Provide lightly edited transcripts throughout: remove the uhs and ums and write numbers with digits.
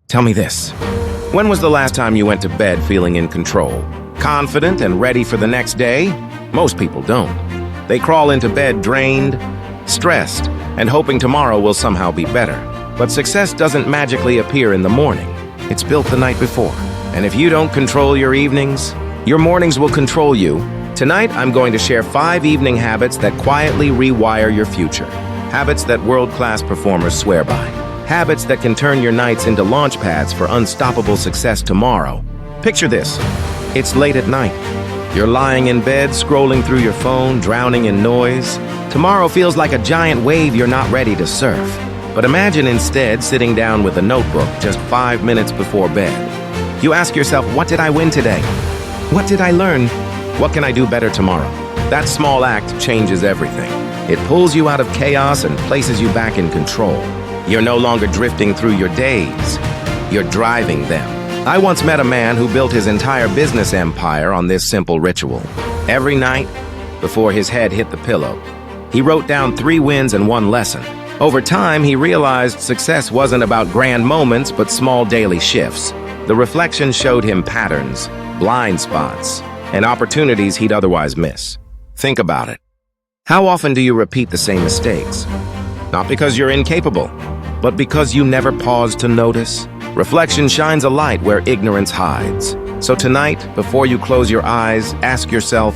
Tell me this. When was the last time you went to bed feeling in control, confident and ready for the next day? Most people don't. They crawl into bed drained, stressed, and hoping tomorrow will somehow be better. But success doesn't magically appear in the morning. It's built the night before. And if you don't control your evenings, your mornings will control you. Tonight, I'm going to share 5 evening habits that quietly rewire your future. Habits that world-class performers swear by. Habits that can turn your nights into launch pads for unstoppable success tomorrow. Picture this. It's late at night. You're lying in bed, scrolling through your phone, drowning in noise. Tomorrow feels like a giant wave you're not ready to surf. But imagine instead sitting down with a notebook just 5 minutes before bed. You ask yourself, what did I win today? What did I learn? What can I do better tomorrow? That small act changes everything. It pulls you out of chaos and places you back in control. You're no longer drifting through your days. You're driving them. I once met a man who built his entire business empire on this simple ritual. Every night, before his head hit the pillow, he wrote down 3 wins and 1 lesson. Over time, he realized success wasn't about grand moments, but small daily shifts. The reflection showed him patterns, blind spots, and opportunities he'd otherwise miss. Think about it. How often do you repeat the same mistakes? Not because you're incapable, but because you never pause to notice. Reflection shines a light where ignorance hides. So tonight, before you close your eyes, ask yourself,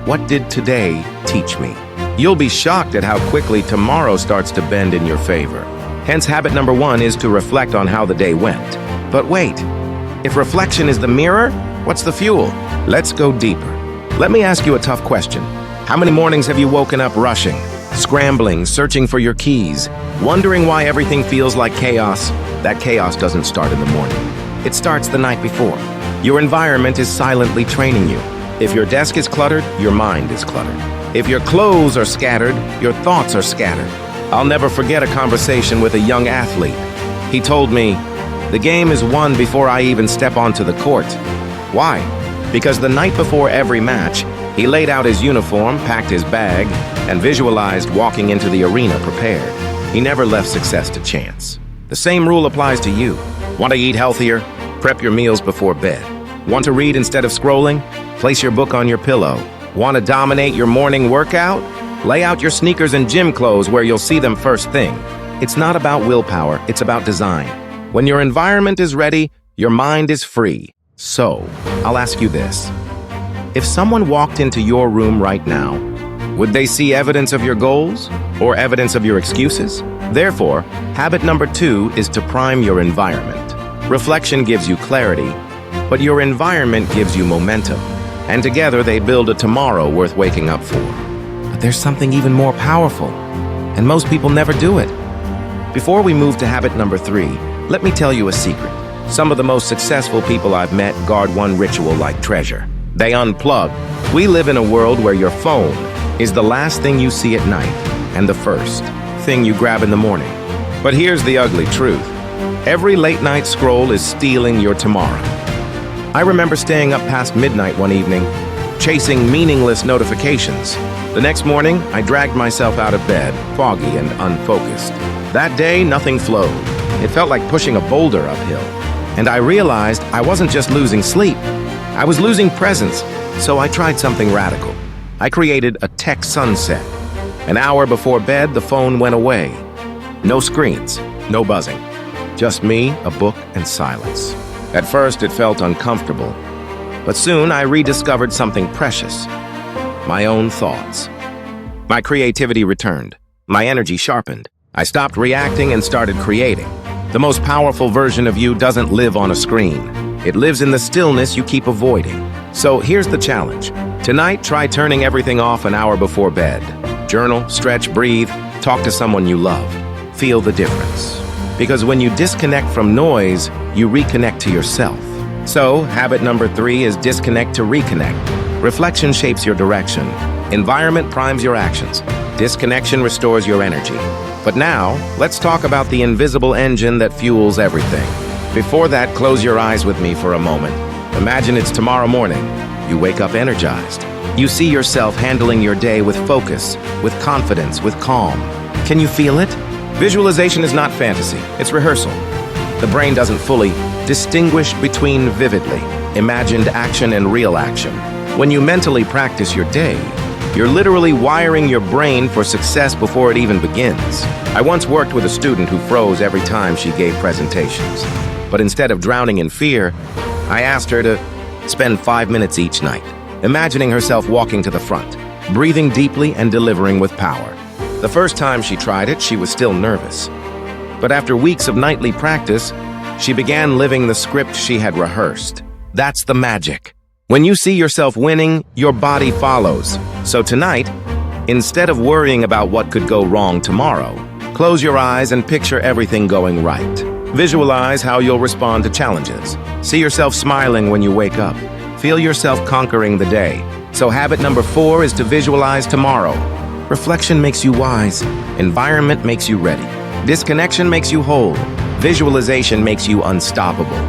what did today teach me? You'll be shocked at how quickly tomorrow starts to bend in your favor. Hence, habit number 1 is to reflect on how the day went. But wait, if reflection is the mirror, what's the fuel? Let's go deeper. Let me ask you a tough question. How many mornings have you woken up rushing, scrambling, searching for your keys, wondering why everything feels like chaos? That chaos doesn't start in the morning. It starts the night before. Your environment is silently training you. If your desk is cluttered, your mind is cluttered. If your clothes are scattered, your thoughts are scattered. I'll never forget a conversation with a young athlete. He told me, the game is won before I even step onto the court. Why? Because the night before every match, he laid out his uniform, packed his bag, and visualized walking into the arena prepared. He never left success to chance. The same rule applies to you. Want to eat healthier? Prep your meals before bed. Want to read instead of scrolling? Place your book on your pillow. Want to dominate your morning workout? Lay out your sneakers and gym clothes where you'll see them first thing. It's not about willpower, it's about design. When your environment is ready, your mind is free. So, I'll ask you this. If someone walked into your room right now, would they see evidence of your goals or evidence of your excuses? Therefore, habit number 2 is to prime your environment. Reflection gives you clarity, but your environment gives you momentum. And together they build a tomorrow worth waking up for. But there's something even more powerful, and most people never do it. Before we move to habit number 3, let me tell you a secret. Some of the most successful people I've met guard one ritual like treasure. They unplug. We live in a world where your phone is the last thing you see at night and the first thing you grab in the morning. But here's the ugly truth. Every late-night scroll is stealing your tomorrow. I remember staying up past midnight one evening, chasing meaningless notifications. The next morning, I dragged myself out of bed, foggy and unfocused. That day, nothing flowed. It felt like pushing a boulder uphill. And I realized I wasn't just losing sleep. I was losing presence, so I tried something radical. I created a tech sunset. An hour before bed, the phone went away. No screens, no buzzing. Just me, a book, and silence. At first, it felt uncomfortable, but soon I rediscovered something precious. My own thoughts. My creativity returned. My energy sharpened. I stopped reacting and started creating. The most powerful version of you doesn't live on a screen. It lives in the stillness you keep avoiding. So here's the challenge. Tonight, try turning everything off an hour before bed. Journal, stretch, breathe, talk to someone you love. Feel the difference. Because when you disconnect from noise, you reconnect to yourself. So, habit number 3 is disconnect to reconnect. Reflection shapes your direction. Environment primes your actions. Disconnection restores your energy. But now, let's talk about the invisible engine that fuels everything. Before that, close your eyes with me for a moment. Imagine it's tomorrow morning. You wake up energized. You see yourself handling your day with focus, with confidence, with calm. Can you feel it? Visualization is not fantasy, it's rehearsal. The brain doesn't fully distinguish between vividly imagined action and real action. When you mentally practice your day, you're literally wiring your brain for success before it even begins. I once worked with a student who froze every time she gave presentations. But instead of drowning in fear, I asked her to spend 5 minutes each night, imagining herself walking to the front, breathing deeply and delivering with power. The first time she tried it, she was still nervous. But after weeks of nightly practice, she began living the script she had rehearsed. That's the magic. When you see yourself winning, your body follows. So tonight, instead of worrying about what could go wrong tomorrow, close your eyes and picture everything going right. Visualize how you'll respond to challenges. See yourself smiling when you wake up. Feel yourself conquering the day. So habit number 4 is to visualize tomorrow. Reflection makes you wise. Environment makes you ready. Disconnection makes you whole. Visualization makes you unstoppable.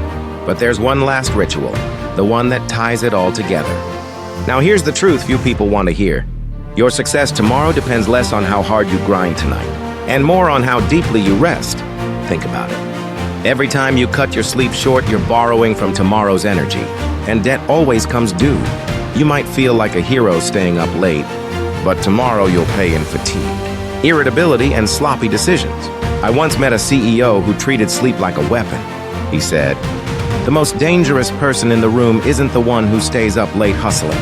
But there's one last ritual, the one that ties it all together. Now here's the truth few people want to hear. Your success tomorrow depends less on how hard you grind tonight, and more on how deeply you rest. Think about it. Every time you cut your sleep short, you're borrowing from tomorrow's energy, and debt always comes due. You might feel like a hero staying up late, but tomorrow you'll pay in fatigue, irritability, and sloppy decisions. I once met a CEO who treated sleep like a weapon. He said, "The most dangerous person in the room isn't the one who stays up late hustling.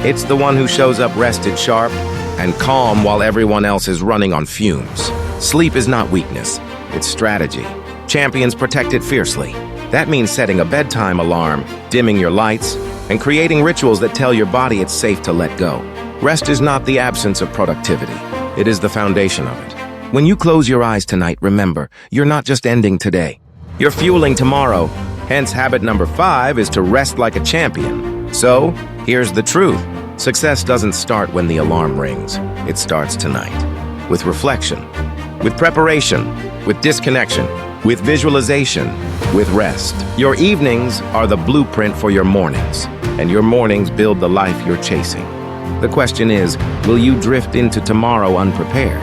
It's the one who shows up rested, sharp, and calm while everyone else is running on fumes." Sleep is not weakness, it's strategy. Champions protect it fiercely. That means setting a bedtime alarm, dimming your lights, and creating rituals that tell your body it's safe to let go. Rest is not the absence of productivity. It is the foundation of it. When you close your eyes tonight, remember, you're not just ending today. You're fueling tomorrow. Hence, habit number 5 is to rest like a champion. So, here's the truth. Success doesn't start when the alarm rings. It starts tonight. With reflection, with preparation, with disconnection, with visualization, with rest. Your evenings are the blueprint for your mornings, and your mornings build the life you're chasing. The question is, will you drift into tomorrow unprepared?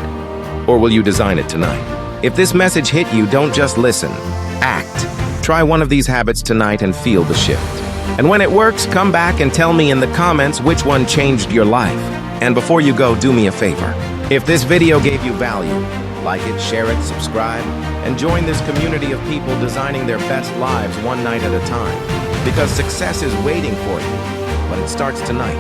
Or will you design it tonight? If this message hit you, don't just listen. Act. Try one of these habits tonight and feel the shift. And when it works, come back and tell me in the comments which one changed your life. And before you go, do me a favor. If this video gave you value, like it, share it, subscribe, and join this community of people designing their best lives one night at a time. Because success is waiting for you, but it starts tonight.